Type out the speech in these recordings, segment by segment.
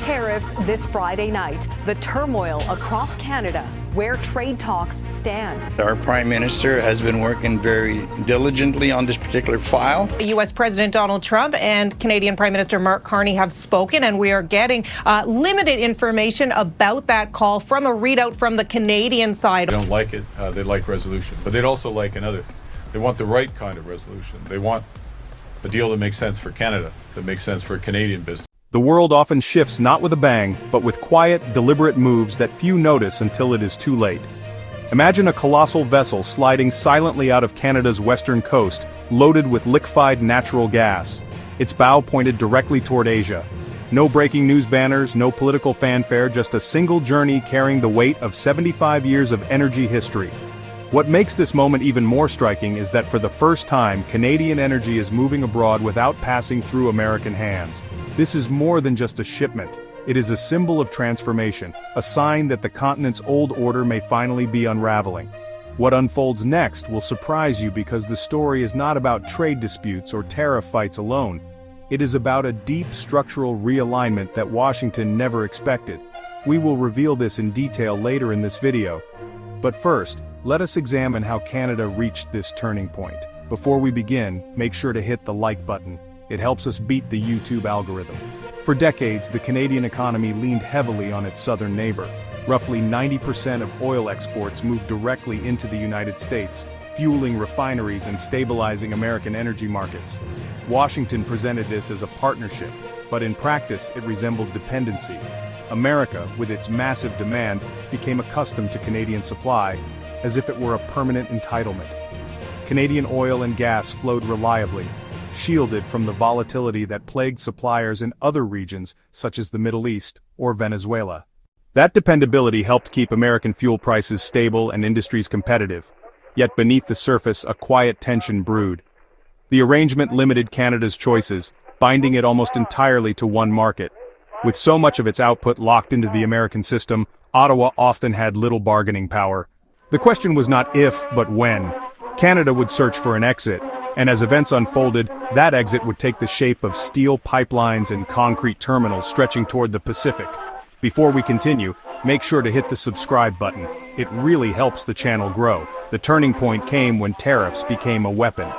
Tariffs this Friday night. The turmoil across Canada, where trade talks stand. Our Prime Minister has been working very diligently on this particular file. U.S. President Donald Trump and Canadian Prime Minister Mark Carney have spoken, and we are getting limited information about that call from a readout from the Canadian side. They don't like it. They'd like resolution, but they'd also like another. They want the right kind of resolution. They want a deal that makes sense for Canada, that makes sense for Canadian business. The world often shifts not with a bang, but with quiet, deliberate moves that few notice until it is too late. Imagine a colossal vessel sliding silently out of Canada's western coast, loaded with liquefied natural gas, its bow pointed directly toward Asia. No breaking news banners, no political fanfare, just a single journey carrying the weight of 75 years of energy history. What makes this moment even more striking is that for the first time, Canadian energy is moving abroad without passing through American hands. This is more than just a shipment. It is a symbol of transformation, a sign that the continent's old order may finally be unraveling. What unfolds next will surprise you because the story is not about trade disputes or tariff fights alone. It is about a deep structural realignment that Washington never expected. We will reveal this in detail later in this video. But first, let us examine how Canada reached this turning point. Before we begin, make sure to hit the like button. It helps us beat the YouTube algorithm. For decades, the Canadian economy leaned heavily on its southern neighbor. Roughly 90% of oil exports moved directly into the United States, fueling refineries and stabilizing American energy markets. Washington presented this as a partnership, but in practice it resembled dependency. America, with its massive demand, became accustomed to Canadian supply, as if it were a permanent entitlement. Canadian oil and gas flowed reliably, shielded from the volatility that plagued suppliers in other regions such as the Middle East or Venezuela. That dependability helped keep American fuel prices stable and industries competitive. Yet beneath the surface, a quiet tension brewed. The arrangement limited Canada's choices, binding it almost entirely to one market. With so much of its output locked into the American system, Ottawa often had little bargaining power. The question was not if, but when. Canada would search for an exit, and as events unfolded, that exit would take the shape of steel pipelines and concrete terminals stretching toward the Pacific. Before we continue, make sure to hit the subscribe button. It really helps the channel grow. The turning point came when tariffs became a weapon.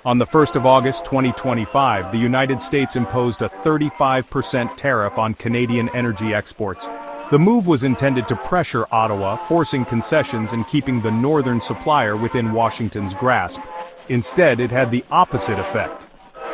On the 1st of August 2025, the United States imposed a 35% tariff on Canadian energy exports. The move was intended to pressure Ottawa, forcing concessions and keeping the northern supplier within Washington's grasp. Instead, it had the opposite effect.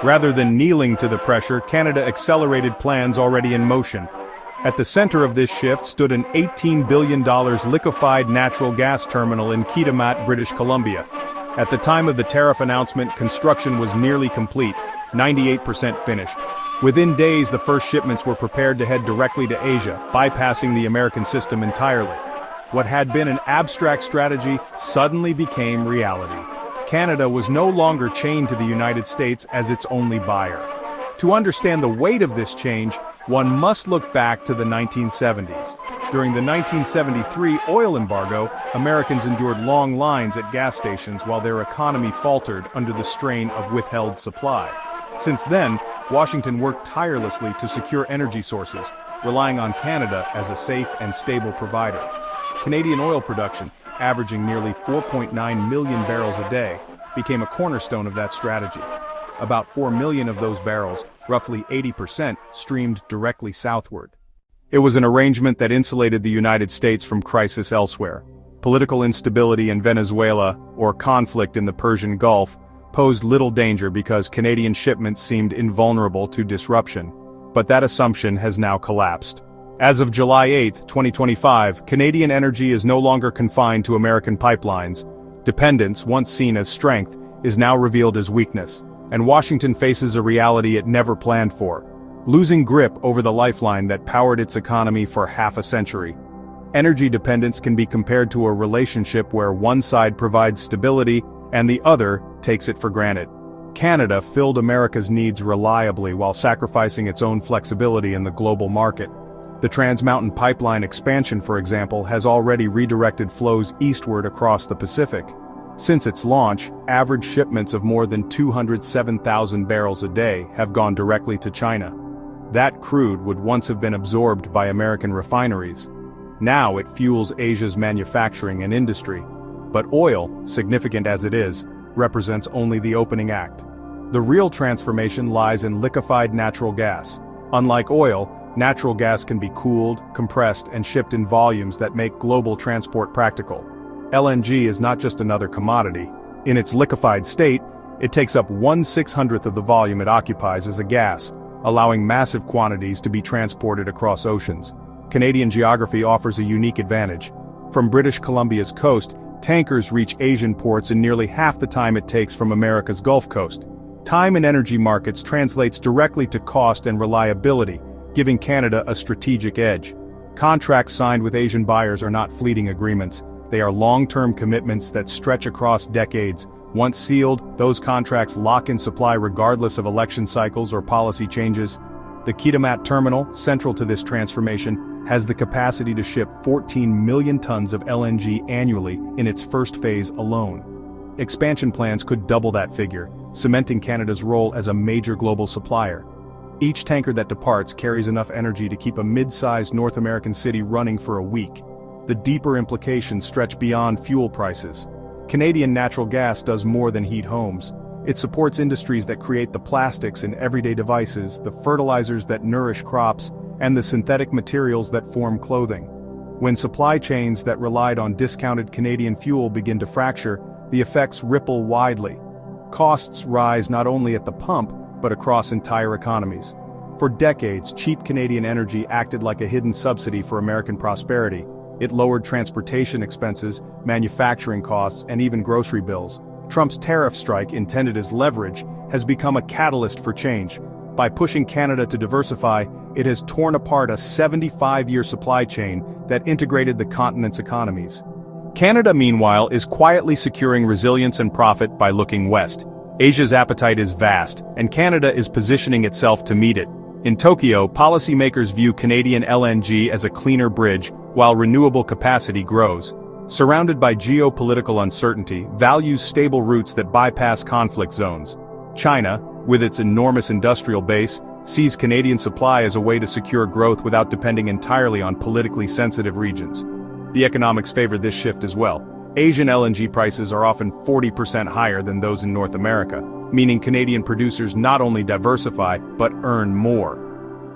Rather than kneeling to the pressure, Canada accelerated plans already in motion. At the center of this shift stood an $18 billion liquefied natural gas terminal in Kitimat, British Columbia. At the time of the tariff announcement, construction was nearly complete, 98% finished. Within days, the first shipments were prepared to head directly to Asia, bypassing the American system entirely. What had been an abstract strategy suddenly became reality. Canada was no longer chained to the United States as its only buyer. To understand the weight of this change, one must look back to the 1970s. During the 1973 oil embargo, Americans endured long lines at gas stations while their economy faltered under the strain of withheld supply. Since then, Washington worked tirelessly to secure energy sources, relying on Canada as a safe and stable provider. Canadian oil production, averaging nearly 4.9 million barrels a day, became a cornerstone of that strategy. About 4 million of those barrels, roughly 80%, streamed directly southward. It was an arrangement that insulated the United States from crisis elsewhere. Political instability in Venezuela, or conflict in the Persian Gulf, posed little danger because Canadian shipments seemed invulnerable to disruption. But that assumption has now collapsed. As of July 8, 2025, Canadian energy is no longer confined to American pipelines. Dependence, once seen as strength, is now revealed as weakness, and Washington faces a reality it never planned for: losing grip over the lifeline that powered its economy for half a century. Energy dependence can be compared to a relationship where one side provides stability and the other takes it for granted. Canada filled America's needs reliably while sacrificing its own flexibility in the global market. The Trans Mountain Pipeline expansion, for example, has already redirected flows eastward across the Pacific. Since its launch, average shipments of more than 207,000 barrels a day have gone directly to China. That crude would once have been absorbed by American refineries. Now it fuels Asia's manufacturing and industry. But oil, significant as it is, represents only the opening act. The real transformation lies in liquefied natural gas. Unlike oil, natural gas can be cooled, compressed, and shipped in volumes that make global transport practical. LNG is not just another commodity. In its liquefied state, it takes up 1/600th of the volume it occupies as a gas, allowing massive quantities to be transported across oceans. Canadian geography offers a unique advantage. From British Columbia's coast, tankers reach Asian ports in nearly half the time it takes from America's Gulf Coast. Time in energy markets translates directly to cost and reliability, giving Canada a strategic edge. Contracts signed with Asian buyers are not fleeting agreements. They are long-term commitments that stretch across decades. Once sealed, those contracts lock in supply regardless of election cycles or policy changes. The Kitimat terminal, central to this transformation, has the capacity to ship 14 million tons of LNG annually in its first phase alone. Expansion plans could double that figure, cementing Canada's role as a major global supplier. Each tanker that departs carries enough energy to keep a mid-sized North American city running for a week. The deeper implications stretch beyond fuel prices. Canadian natural gas does more than heat homes. It supports industries that create the plastics in everyday devices, the fertilizers that nourish crops, and the synthetic materials that form clothing. When supply chains that relied on discounted Canadian fuel begin to fracture, the effects ripple widely. Costs rise not only at the pump, but across entire economies. For decades, cheap Canadian energy acted like a hidden subsidy for American prosperity. It lowered transportation expenses, manufacturing costs, and even grocery bills. Trump's tariff strike, intended as leverage, has become a catalyst for change. By pushing Canada to diversify, it has torn apart a 75-year supply chain that integrated the continent's economies. Canada, meanwhile, is quietly securing resilience and profit by looking west. Asia's appetite is vast, and Canada is positioning itself to meet it. In Tokyo, policymakers view Canadian LNG as a cleaner bridge, while renewable capacity grows. Surrounded by geopolitical uncertainty, values stable routes that bypass conflict zones. China, with its enormous industrial base, sees Canadian supply as a way to secure growth without depending entirely on politically sensitive regions. The economics favor this shift as well. Asian LNG prices are often 40% higher than those in North America, meaning Canadian producers not only diversify, but earn more.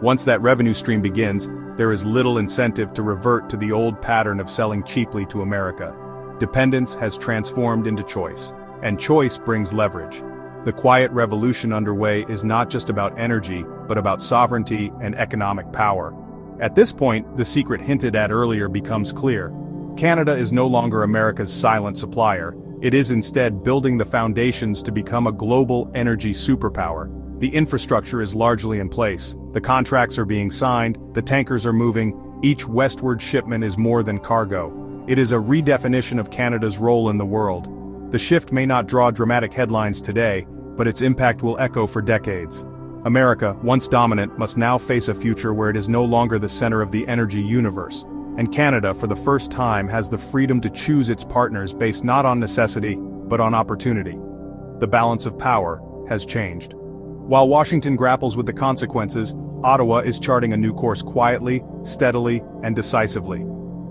Once that revenue stream begins, there is little incentive to revert to the old pattern of selling cheaply to America. Dependence has transformed into choice, and choice brings leverage. The quiet revolution underway is not just about energy, but about sovereignty and economic power. At this point, the secret hinted at earlier becomes clear. Canada is no longer America's silent supplier. It is instead building the foundations to become a global energy superpower. The infrastructure is largely in place. The contracts are being signed, the tankers are moving, each westward shipment is more than cargo. It is a redefinition of Canada's role in the world. The shift may not draw dramatic headlines today, but its impact will echo for decades. America, once dominant, must now face a future where it is no longer the center of the energy universe. And Canada, for the first time, has the freedom to choose its partners based not on necessity, but on opportunity. The balance of power has changed. While Washington grapples with the consequences, Ottawa is charting a new course quietly, steadily, and decisively.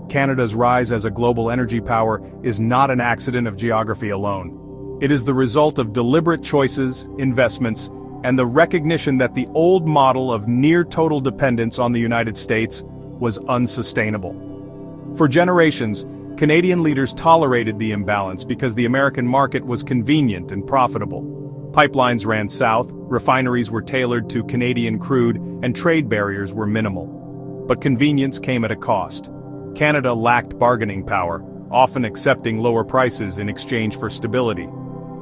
Canada's rise as a global energy power is not an accident of geography alone. It is the result of deliberate choices, investments, and the recognition that the old model of near-total dependence on the United States was unsustainable. For generations, Canadian leaders tolerated the imbalance because the American market was convenient and profitable. Pipelines ran south, refineries were tailored to Canadian crude, and trade barriers were minimal. But convenience came at a cost. Canada lacked bargaining power, often accepting lower prices in exchange for stability.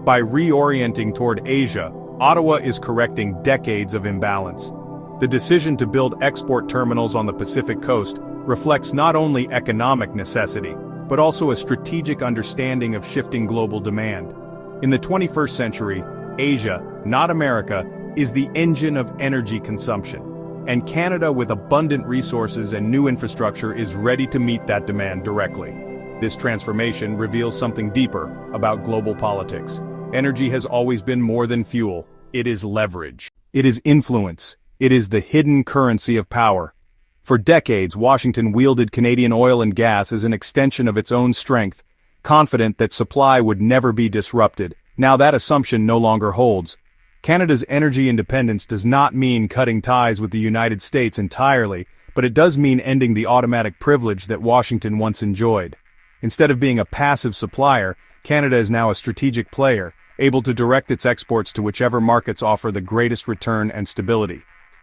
By reorienting toward Asia, Ottawa is correcting decades of imbalance. The decision to build export terminals on the Pacific coast reflects not only economic necessity, but also a strategic understanding of shifting global demand. In the 21st century, Asia, not America, is the engine of energy consumption. And Canada, with abundant resources and new infrastructure, is ready to meet that demand directly. This transformation reveals something deeper about global politics. Energy has always been more than fuel. It is leverage. It is influence. It is the hidden currency of power. For decades, Washington wielded Canadian oil and gas as an extension of its own strength, confident that supply would never be disrupted. Now that assumption no longer holds. Canada's energy independence does not mean cutting ties with the United States entirely, but it does mean ending the automatic privilege that Washington once enjoyed. Instead of being a passive supplier, Canada is now a strategic player, able to direct its exports to whichever markets offer the greatest return and stability.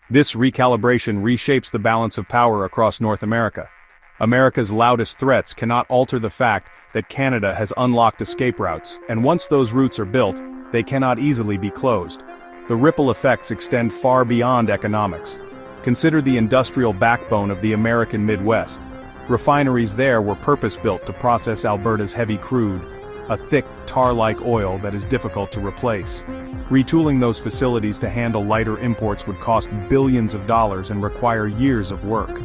This recalibration reshapes the balance of power across North America. America's loudest threats cannot alter the fact that Canada has unlocked escape routes, and once those routes are built, they cannot easily be closed. The ripple effects extend far beyond economics. Consider the industrial backbone of the American Midwest. Refineries there were purpose-built to process Alberta's heavy crude, a thick, tar-like oil that is difficult to replace. Retooling those facilities to handle lighter imports would cost billions of dollars and require years of work.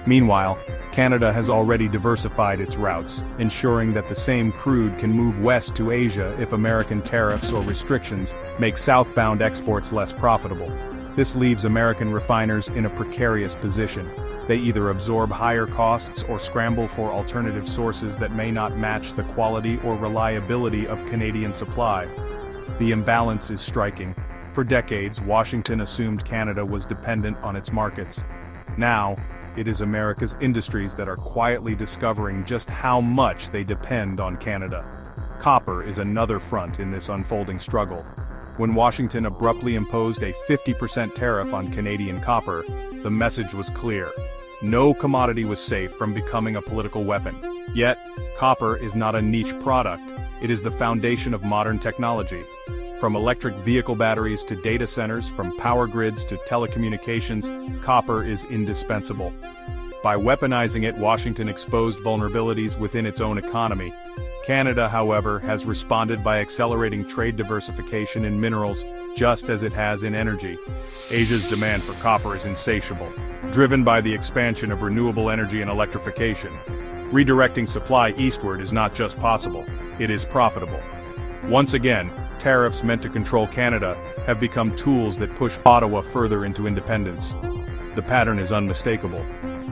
Meanwhile, Canada has already diversified its routes, ensuring that the same crude can move west to Asia if American tariffs or restrictions make southbound exports less profitable. This leaves American refiners in a precarious position. They either absorb higher costs or scramble for alternative sources that may not match the quality or reliability of Canadian supply. The imbalance is striking. For decades, Washington assumed Canada was dependent on its markets. Now, it is America's industries that are quietly discovering just how much they depend on Canada. Copper is another front in this unfolding struggle. When Washington abruptly imposed a 50% tariff on Canadian copper, the message was clear. No commodity was safe from becoming a political weapon. Yet, copper is not a niche product. It is the foundation of modern technology. From electric vehicle batteries to data centers, from power grids to telecommunications, copper is indispensable. By weaponizing it, Washington exposed vulnerabilities within its own economy. Canada, however, has responded by accelerating trade diversification in minerals, just as it has in energy. Asia's demand for copper is insatiable, driven by the expansion of renewable energy and electrification. Redirecting supply eastward is not just possible, it is profitable. Once again, tariffs meant to control Canada have become tools that push Ottawa further into independence. The pattern is unmistakable.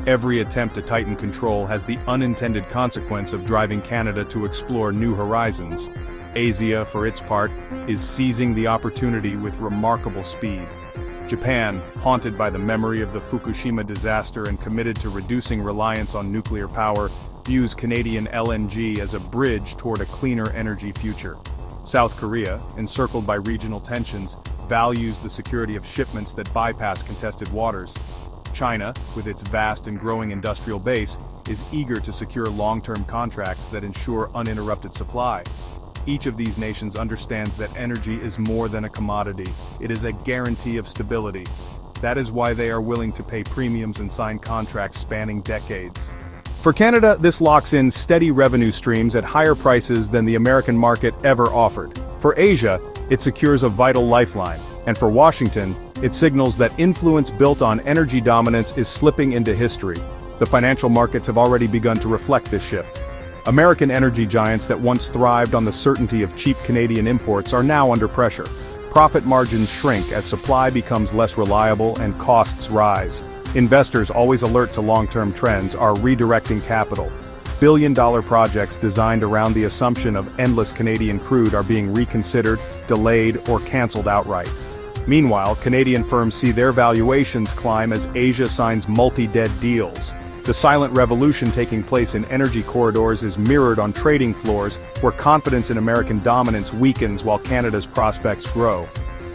Every attempt to tighten control has the unintended consequence of driving Canada to explore new horizons. Asia, for its part, is seizing the opportunity with remarkable speed. Japan, haunted by the memory of the Fukushima disaster and committed to reducing reliance on nuclear power, views Canadian LNG as a bridge toward a cleaner energy future. South Korea, encircled by regional tensions, values the security of shipments that bypass contested waters. China, with its vast and growing industrial base, is eager to secure long-term contracts that ensure uninterrupted supply. Each of these nations understands that energy is more than a commodity, it is a guarantee of stability. That is why they are willing to pay premiums and sign contracts spanning decades. For Canada, this locks in steady revenue streams at higher prices than the American market ever offered. For Asia, it secures a vital lifeline. And for Washington, it signals that influence built on energy dominance is slipping into history. The financial markets have already begun to reflect this shift. American energy giants that once thrived on the certainty of cheap Canadian imports are now under pressure. Profit margins shrink as supply becomes less reliable and costs rise. Investors, always alert to long-term trends, are redirecting capital. Billion-dollar projects designed around the assumption of endless Canadian crude are being reconsidered, delayed, or cancelled outright. Meanwhile, Canadian firms see their valuations climb as Asia signs multi-dead deals. The silent revolution taking place in energy corridors is mirrored on trading floors, where confidence in American dominance weakens while Canada's prospects grow.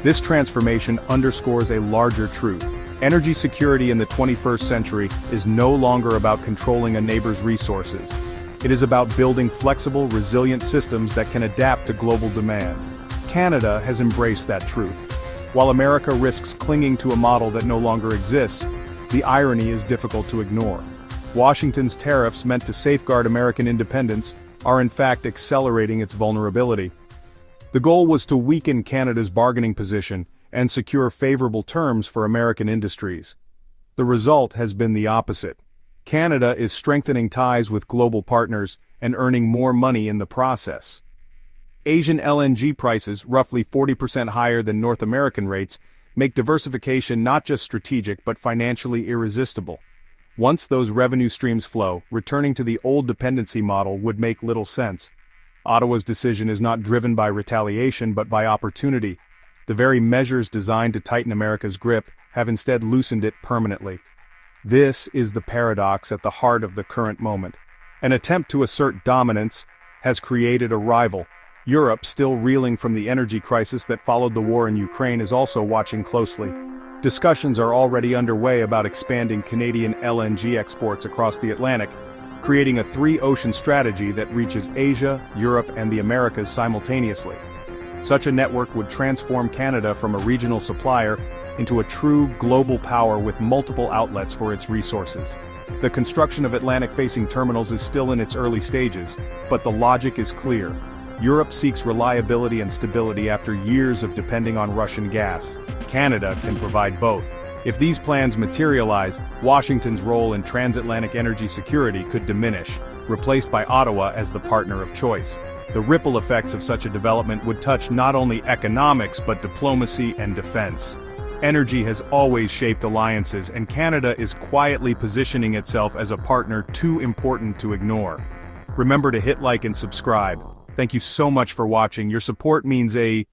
This transformation underscores a larger truth. Energy security in the 21st century is no longer about controlling a neighbor's resources. It is about building flexible, resilient systems that can adapt to global demand. Canada has embraced that truth. While America risks clinging to a model that no longer exists, the irony is difficult to ignore. Washington's tariffs meant to safeguard American independence are in fact accelerating its vulnerability. The goal was to weaken Canada's bargaining position and secure favorable terms for American industries. The result has been the opposite. Canada is strengthening ties with global partners and earning more money in the process. Asian LNG prices, roughly 40% higher than North American rates, make diversification not just strategic but financially irresistible. Once those revenue streams flow, returning to the old dependency model would make little sense. Ottawa's decision is not driven by retaliation but by opportunity. The very measures designed to tighten America's grip have instead loosened it permanently. This is the paradox at the heart of the current moment. An attempt to assert dominance has created a rival. Europe, still reeling from the energy crisis that followed the war in Ukraine, is also watching closely. Discussions are already underway about expanding Canadian LNG exports across the Atlantic, creating a three-ocean strategy that reaches Asia, Europe, and the Americas simultaneously. Such a network would transform Canada from a regional supplier into a true global power with multiple outlets for its resources. The construction of Atlantic-facing terminals is still in its early stages, but the logic is clear. Europe seeks reliability and stability after years of depending on Russian gas. Canada can provide both. If these plans materialize, Washington's role in transatlantic energy security could diminish, replaced by Ottawa as the partner of choice. The ripple effects of such a development would touch not only economics but diplomacy and defense. Energy has always shaped alliances, and Canada is quietly positioning itself as a partner too important to ignore. Remember to hit like and subscribe. Thank you so much for watching. Your support means a